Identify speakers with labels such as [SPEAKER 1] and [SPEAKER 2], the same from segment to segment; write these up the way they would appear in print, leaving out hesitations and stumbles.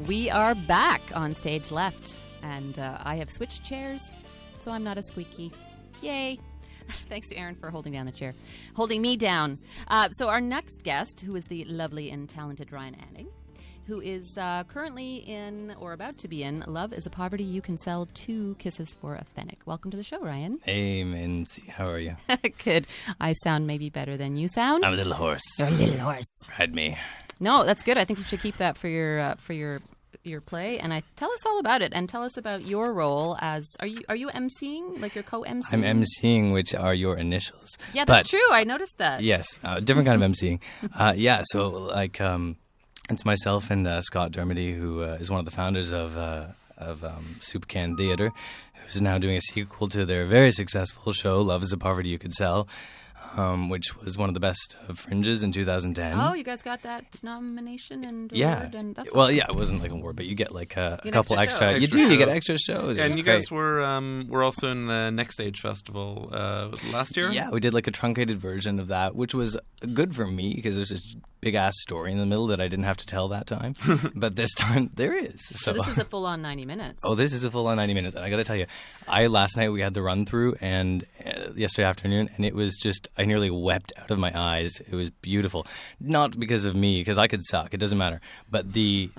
[SPEAKER 1] We are back on stage left, and I have switched chairs, so I'm not a squeaky. Yay. Thanks to Aaron for holding down the chair. Holding me down. So our next guest, who is the lovely and talented Ryan Anning, who is currently in, or about to be in, Love is a Poverty You Can Sell 2 Kisses for a Pfennig. Welcome to the show, Ryan.
[SPEAKER 2] Hey, Mincy. How are you?
[SPEAKER 1] Good. I sound maybe better than you sound.
[SPEAKER 2] I'm a little hoarse.
[SPEAKER 1] You're a little hoarse.
[SPEAKER 2] Ride me.
[SPEAKER 1] No, that's good. I think you should keep that for your play, and tell us all about it, and tell us about your role as are you emceeing, like you're co-emceing?
[SPEAKER 2] I'm emceeing, which are your initials.
[SPEAKER 1] Yeah, that's true. I noticed that.
[SPEAKER 2] Yes, different kind of emceeing. Yeah, so like it's myself and Scott Dermody, who is one of the founders of Soup Can Theatre, who's now doing a sequel to their very successful show, Love is a Poverty You Could Sell, which was one of the best Fringes in 2010.
[SPEAKER 1] Oh, you guys got that nomination and
[SPEAKER 2] award?
[SPEAKER 1] And that's
[SPEAKER 2] well,
[SPEAKER 1] awesome.
[SPEAKER 2] Yeah, it wasn't like an award, but you get like a couple
[SPEAKER 1] extra
[SPEAKER 2] extra. You do. You get extra shows.
[SPEAKER 3] Yeah, and you
[SPEAKER 2] great.
[SPEAKER 3] guys were also in the Next Stage Festival last year?
[SPEAKER 2] Yeah, we did like a truncated version of that, which was good for me because there's a big-ass story in the middle that I didn't have to tell that time. But this time, there is.
[SPEAKER 1] So this is a full-on 90 minutes.
[SPEAKER 2] Oh, this is a full-on 90 minutes. And I got to tell you, last night we had the run-through and yesterday afternoon, and it was just, I nearly wept out of my eyes. It was beautiful. Not because of me, because I could suck. It doesn't matter. But the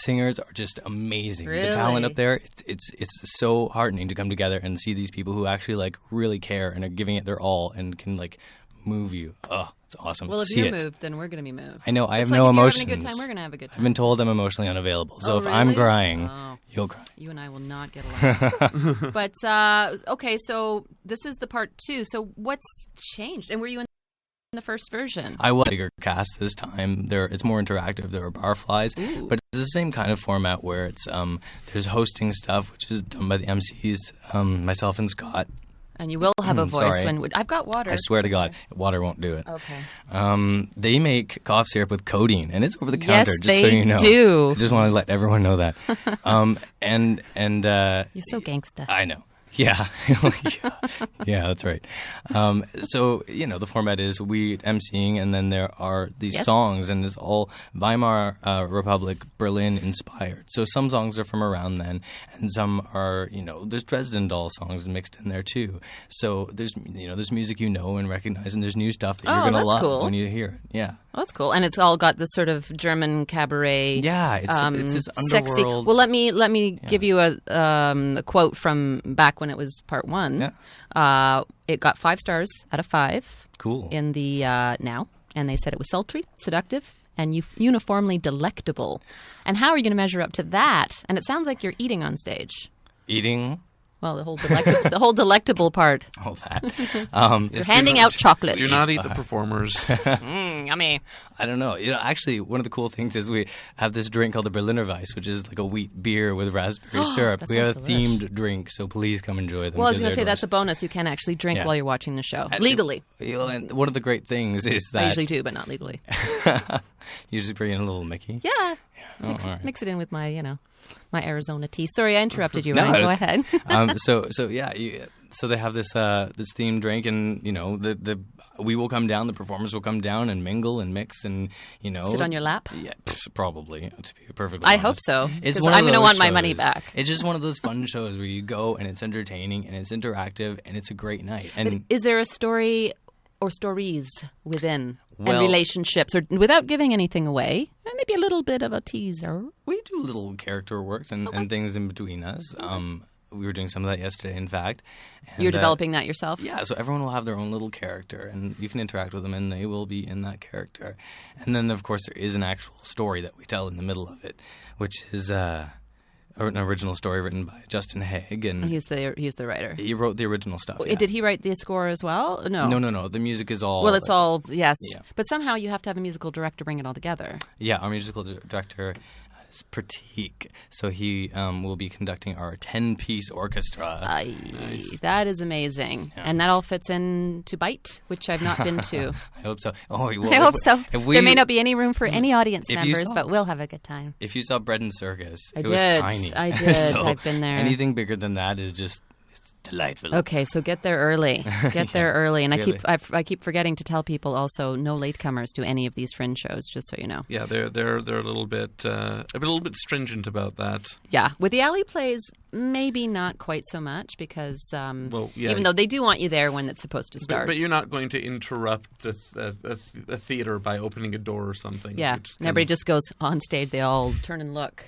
[SPEAKER 2] singers are just amazing.
[SPEAKER 1] Really?
[SPEAKER 2] The talent up there, it's so heartening to come together and see these people who actually like really care and are giving it their all and can like move you. Oh, it's awesome.
[SPEAKER 1] Well, if
[SPEAKER 2] See
[SPEAKER 1] you're
[SPEAKER 2] it.
[SPEAKER 1] moved, then we're going to be moved.
[SPEAKER 2] I know. I have
[SPEAKER 1] like
[SPEAKER 2] no
[SPEAKER 1] if
[SPEAKER 2] emotions.
[SPEAKER 1] You're having a good time, we're going to have a good time.
[SPEAKER 2] I've been told I'm emotionally unavailable. So if
[SPEAKER 1] really?
[SPEAKER 2] I'm crying, you'll cry.
[SPEAKER 1] You and I will not get along. But, okay, so this is the part 2. So what's changed? And were you in the first version?
[SPEAKER 2] I was a bigger cast this time. It's more interactive. There are barflies, but it's the same kind of format where it's there's hosting stuff, which is done by the MCs, myself and Scott.
[SPEAKER 1] And you will have a voice
[SPEAKER 2] sorry.
[SPEAKER 1] when I've got water.
[SPEAKER 2] I swear to God, water won't do it.
[SPEAKER 1] Okay.
[SPEAKER 2] They make cough syrup with codeine, and it's over the counter.
[SPEAKER 1] Yes,
[SPEAKER 2] just so you know.
[SPEAKER 1] do.
[SPEAKER 2] I just want to let everyone know that. And
[SPEAKER 1] you're so gangsta.
[SPEAKER 2] I know. Yeah. Yeah, that's right. So, the format is we emceeing, and then there are these songs, and it's all Weimar Republic, Berlin inspired. So some songs are from around then, and some are, there's Dresden Doll songs mixed in there too. So there's music and recognize, and there's new stuff that you're going to love when you hear it. Yeah.
[SPEAKER 1] Oh, that's cool. And it's all got this sort of German cabaret.
[SPEAKER 2] Yeah, it's this underworld.
[SPEAKER 1] Sexy. Well, let me give you a quote from back when it was part 1.
[SPEAKER 2] Yeah.
[SPEAKER 1] It got 5 stars out of 5.
[SPEAKER 2] Cool.
[SPEAKER 1] In the Now, and they said it was sultry, seductive, and uniformly delectable. And how are you going to measure up to that? And it sounds like you're eating on stage.
[SPEAKER 2] Eating.
[SPEAKER 1] Well, the whole delectable part.
[SPEAKER 2] All that.
[SPEAKER 1] You're handing out chocolates.
[SPEAKER 3] Do not eat the performers.
[SPEAKER 1] Yummy.
[SPEAKER 2] I don't know. Actually, one of the cool things is we have this drink called the Berliner Weiss, which is like a wheat beer with raspberry syrup. We have a themed drink, so please come enjoy them.
[SPEAKER 1] Well, I was going to say that's a bonus. You can actually drink while you're watching the show. Legally.
[SPEAKER 2] And one of the great things is that...
[SPEAKER 1] I usually do, but not legally.
[SPEAKER 2] You just bring in a little Mickey?
[SPEAKER 1] Yeah. Mix it in with my, my Arizona tea. Sorry, I interrupted you, Ryan. Go ahead.
[SPEAKER 2] So they have this this themed drink, and we will come down, the performers will come down and mingle and mix, and
[SPEAKER 1] sit on your lap.
[SPEAKER 2] Yeah, probably, to be perfectly
[SPEAKER 1] I
[SPEAKER 2] honest.
[SPEAKER 1] hope so.
[SPEAKER 2] It's
[SPEAKER 1] I'm going to want my money back.
[SPEAKER 2] It's just one of those fun shows where you go and it's entertaining and it's interactive and it's a great night. And
[SPEAKER 1] but is there a story or stories within and relationships, or without giving anything away? Maybe a little bit of a teaser.
[SPEAKER 2] We do little character works and things in between us. We were doing some of that yesterday, in fact. And,
[SPEAKER 1] you're developing that yourself?
[SPEAKER 2] Yeah, so everyone will have their own little character, and you can interact with them, and they will be in that character. And then, of course, there is an actual story that we tell in the middle of it, which is an original story written by Justin Haig. And
[SPEAKER 1] he's the writer.
[SPEAKER 2] He wrote the original stuff. Yeah.
[SPEAKER 1] Did he write the score as well? No.
[SPEAKER 2] No. The music is all...
[SPEAKER 1] Well, it's all, yes. Yeah. But somehow you have to have a musical director bring it all together.
[SPEAKER 2] Yeah, our musical director is Pratik. So he will be conducting our 10-piece orchestra.
[SPEAKER 1] Nice. That is amazing. Yeah. And that all fits into Bite, which I've not been to.
[SPEAKER 2] I hope so. Oh, well,
[SPEAKER 1] I hope so. There may not be any room for any audience members, but we'll have a good time.
[SPEAKER 2] If you saw Bread and Circus,
[SPEAKER 1] it
[SPEAKER 2] was tiny.
[SPEAKER 1] I did.
[SPEAKER 2] So
[SPEAKER 1] I've been there.
[SPEAKER 2] Anything bigger than that is just... delightful.
[SPEAKER 1] Okay, so get there early. Get there early, and
[SPEAKER 2] really.
[SPEAKER 1] I keep forgetting to tell people also no latecomers to any of these Fringe shows. Just so you know.
[SPEAKER 3] Yeah, they're a little bit stringent about that.
[SPEAKER 1] Yeah, with the alley plays, maybe not quite so much because even though they do want you there when it's supposed to start.
[SPEAKER 3] But you're not going to interrupt a theater by opening a door or something.
[SPEAKER 1] Yeah, and everybody just goes on stage. They all turn and look.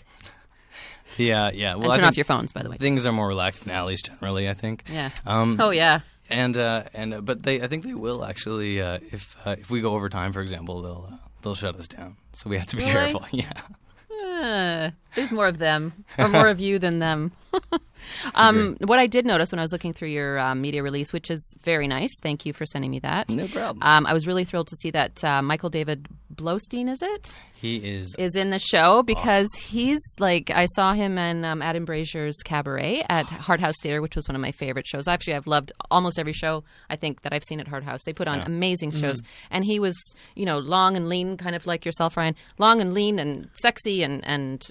[SPEAKER 2] Yeah. Well,
[SPEAKER 1] And turn off your phones, by the way.
[SPEAKER 2] Things are more relaxed in alleys generally, I think.
[SPEAKER 1] Yeah.
[SPEAKER 2] Oh
[SPEAKER 1] yeah.
[SPEAKER 2] But I think they will actually. If we go over time, for example, they'll shut us down. So we have to be
[SPEAKER 1] Really?
[SPEAKER 2] careful. Yeah.
[SPEAKER 1] There's more of them, or more of you than them. What I did notice when I was looking through your media release, which is very nice, thank you for sending me that.
[SPEAKER 2] No problem.
[SPEAKER 1] I was really thrilled to see that Michael David Blowstein, is it?
[SPEAKER 2] He is
[SPEAKER 1] in the show because he's like, I saw him in Adam Brazier's Cabaret at Hard House Theater, which was one of my favorite shows. Actually, I've loved almost every show I think that I've seen at Hard House. They put on amazing shows, and he was long and lean, kind of like yourself, Ryan, long and lean and sexy, and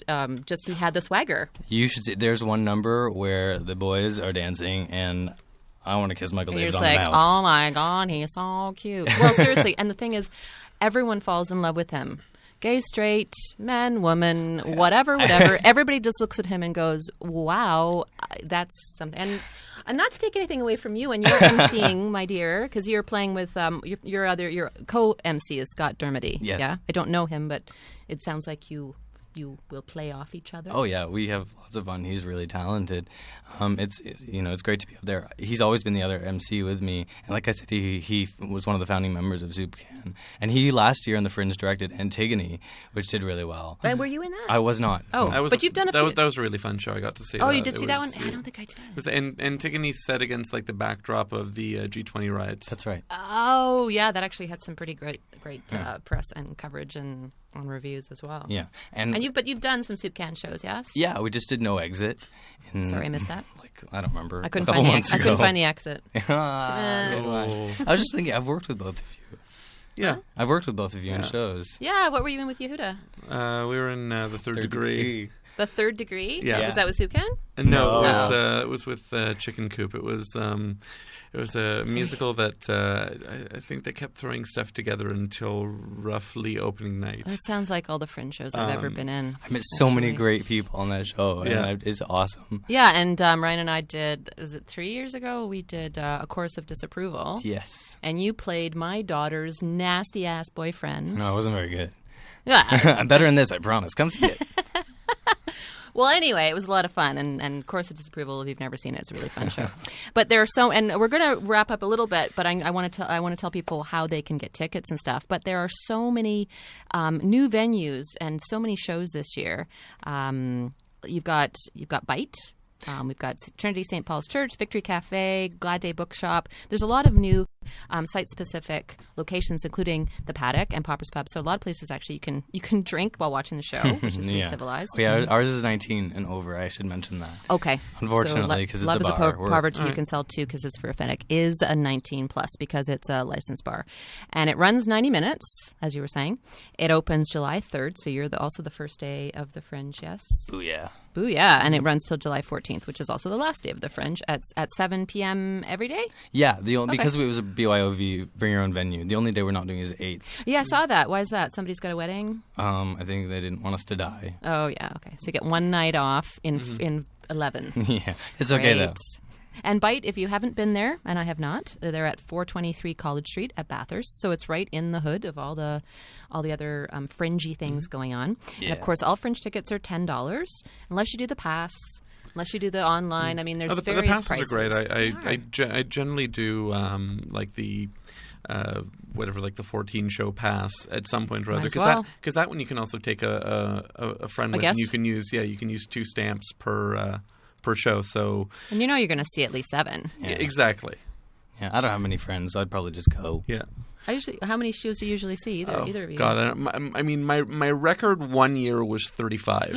[SPEAKER 1] just he had the swagger.
[SPEAKER 2] You should see. There's one number where the boys are dancing, and I want to kiss Michael David on the mouth.
[SPEAKER 1] Oh my God, he's so cute. Well, seriously, and the thing is, everyone falls in love with him. Gay, straight, man, woman, whatever. Everybody just looks at him and goes, wow, that's something. And not to take anything away from you, and you're emceeing, my dear, because you're playing with your co-MC is Scott Dermody.
[SPEAKER 2] Yes.
[SPEAKER 1] Yeah? I don't know him, but it sounds like you will play off each other.
[SPEAKER 2] Oh yeah, we have lots of fun. He's really talented. It's great to be up there. He's always been the other MC with me, and like I said, he was one of the founding members of Soup Can, and he last year on the Fringe directed Antigone, which did really well.
[SPEAKER 1] And were you in that?
[SPEAKER 2] I was not.
[SPEAKER 1] Oh, but you've done a few.
[SPEAKER 3] That was a really fun show. I got to see.
[SPEAKER 1] Oh,
[SPEAKER 3] that.
[SPEAKER 1] you did see that one? I don't think I did.
[SPEAKER 3] It was Antigone set against like the backdrop of the G20 riots.
[SPEAKER 2] That's right.
[SPEAKER 1] Oh yeah, that actually had some pretty great press and coverage and on reviews as well.
[SPEAKER 2] Yeah,
[SPEAKER 1] but you've done some Soup Can shows, yes?
[SPEAKER 2] Yeah, we just did No Exit.
[SPEAKER 1] Sorry, I missed that.
[SPEAKER 2] I don't remember.
[SPEAKER 1] I couldn't find the exit.
[SPEAKER 2] I was just thinking, I've worked with both of you.
[SPEAKER 3] Yeah,
[SPEAKER 2] I've worked with both of you in shows.
[SPEAKER 1] Yeah, what were you in with Yehuda?
[SPEAKER 3] We were in The Third Degree.
[SPEAKER 1] The Third Degree?
[SPEAKER 3] Yeah.
[SPEAKER 1] Was that with Soup Can?
[SPEAKER 3] No, it was with Chicken Coop. It was a musical that I think they kept throwing stuff together until roughly opening night.
[SPEAKER 1] That sounds like all the Fringe shows I've ever been in.
[SPEAKER 2] I met so many great people on that show. And it's awesome.
[SPEAKER 1] Yeah, and Ryan and I did, is it 3 years ago? We did A Chorus of Disapproval.
[SPEAKER 2] Yes.
[SPEAKER 1] And you played my daughter's nasty-ass boyfriend.
[SPEAKER 2] No, it wasn't very good.
[SPEAKER 1] Yeah.
[SPEAKER 2] I'm better than this, I promise. Come see it.
[SPEAKER 1] Well, anyway, it was a lot of fun, and Course of Disapproval, if you've never seen it, it's a really fun show. But there are and we're going to wrap up a little bit, but I want to tell people how they can get tickets and stuff. But there are so many new venues and so many shows this year. You've got Bite. We've got Trinity St. Paul's Church, Victory Cafe, Glad Day Bookshop. There's a lot of new site-specific locations, including the Paddock and Popper's Pub. So a lot of places actually you can drink while watching the show, which is pretty civilized.
[SPEAKER 2] Yeah, ours is 19 and over. I should mention that.
[SPEAKER 1] Okay.
[SPEAKER 2] Unfortunately, because it's a bar.
[SPEAKER 1] Love is a poverty you can sell too, because it's for a Pfennig, is a 19 plus because it's a licensed bar, and it runs 90 minutes, as you were saying. It opens July 3rd, so you're also the first day of the Fringe. Yes.
[SPEAKER 2] Booyah.
[SPEAKER 1] Booyah. And it runs till July 14th, which is also the last day of the Fringe at 7 p.m. every day?
[SPEAKER 2] Yeah, because it was a BYOV, bring your own venue. The only day we're not doing is 8th.
[SPEAKER 1] Yeah, I saw that. Why is that? Somebody's got a wedding?
[SPEAKER 2] I think they didn't want us to die.
[SPEAKER 1] Oh, yeah, okay. So you get one night off in 11.
[SPEAKER 2] Yeah, it's okay though.
[SPEAKER 1] And Bite, if you haven't been there, and I have not, they're at 423 College Street at Bathurst. So it's right in the hood of all the other fringy things going on. Yeah. And of course, all Fringe tickets are $10, unless you do the pass. Unless you do the online. I mean, there's various
[SPEAKER 3] the passes
[SPEAKER 1] prices.
[SPEAKER 3] are great. I generally do like the the 14 show pass at some point or other, because that one you can also take a friend with, and you can use 2 stamps per show. So
[SPEAKER 1] and you're going to see at least 7.
[SPEAKER 3] Yeah. Exactly.
[SPEAKER 2] Yeah, I don't have many friends, so I'd probably just go.
[SPEAKER 3] Yeah.
[SPEAKER 1] How many shows do you usually see? Either of you?
[SPEAKER 3] God, I mean, my record one year was 35.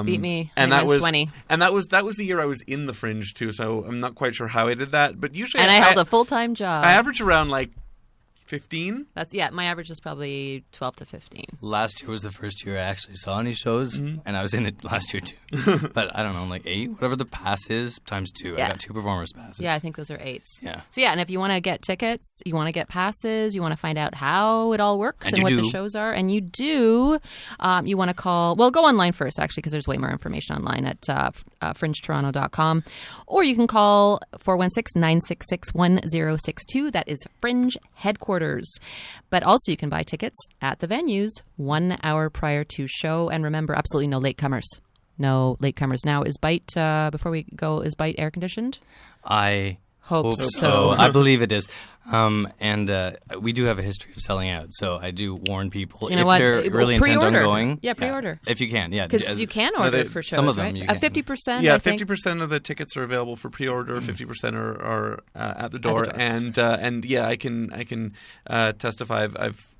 [SPEAKER 1] Beat me.
[SPEAKER 3] And that was
[SPEAKER 1] 20.
[SPEAKER 3] And that was the year I was in the Fringe too. So I'm not quite sure how I did that, but usually
[SPEAKER 1] I held a full-time job.
[SPEAKER 3] I average around like 15?
[SPEAKER 1] That's my average is probably 12 to 15.
[SPEAKER 2] Last year was the first year I actually saw any shows, and I was in it last year too. But I don't know, like 8, whatever the pass is, times 2. I got 2 performers passes.
[SPEAKER 1] Yeah, I think those are 8s.
[SPEAKER 2] Yeah.
[SPEAKER 1] So and if you want to get tickets, you want to get passes, you want to find out how it all works and what the shows are, and you do, you want to call. Well, go online first actually, because there's way more information online at fringetoronto.com, or you can call 416-966-1062. That is Fringe headquarters. But also you can buy tickets at the venues 1 hour prior to show. And remember, absolutely no latecomers. No latecomers. Now, is Bite, before we go, is Bite air conditioned?
[SPEAKER 2] I hope so. I believe it is. And we do have a history of selling out, so I do warn people if they're really intent on going.
[SPEAKER 1] Yeah, pre-order.
[SPEAKER 2] If you can,
[SPEAKER 1] Because you can order for shows,
[SPEAKER 2] some of them,
[SPEAKER 1] right?
[SPEAKER 2] you can.
[SPEAKER 1] 50%,
[SPEAKER 3] yeah, 50% of the tickets are available for pre-order, 50% are at the door. And I can testify. I've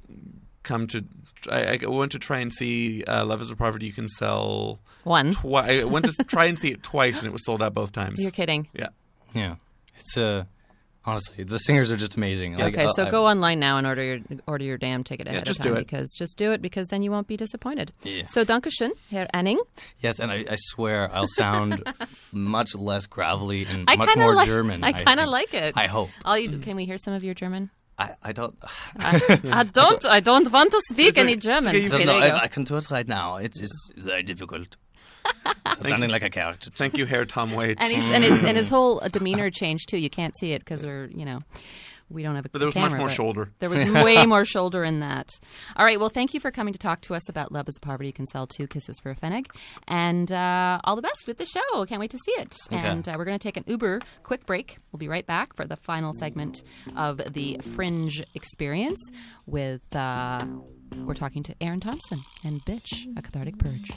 [SPEAKER 3] come to... I went to try and see Love is a Poverty You Can Sell...
[SPEAKER 1] One.
[SPEAKER 3] I went to try and see it twice, and it was sold out both times.
[SPEAKER 1] You're kidding.
[SPEAKER 3] Yeah.
[SPEAKER 2] Yeah. It's honestly, the singers are just amazing.
[SPEAKER 1] Okay, so go online now and order your damn ticket ahead of time.
[SPEAKER 3] Just do it.
[SPEAKER 1] Because then you won't be disappointed.
[SPEAKER 2] Yeah.
[SPEAKER 1] So Dankeschön, Herr Anning.
[SPEAKER 2] Yes, and I swear I'll sound much less gravelly and much more German.
[SPEAKER 1] I kind of like it.
[SPEAKER 2] I hope.
[SPEAKER 1] Can we hear some of your German?
[SPEAKER 2] I don't.
[SPEAKER 1] I don't want to speak any German.
[SPEAKER 2] I can do it right now. It's very difficult. Sounding like a character.
[SPEAKER 3] Thank you, Herr Tom Waits.
[SPEAKER 1] And his whole demeanor changed too. You can't see it because we don't have a camera.
[SPEAKER 3] But there was much more shoulder.
[SPEAKER 1] There was way more shoulder in that. All right. Well, thank you for coming to talk to us about Love is a Poverty You Can Sell 2 Kisses for a Pfennig. And all the best with the show. Can't wait to see it.
[SPEAKER 2] Okay.
[SPEAKER 1] And we're going to take an uber quick break. We'll be right back for the final segment of the Fringe experience with, we're talking to Aaron Thompson and Bitch, A Cathartic Purge.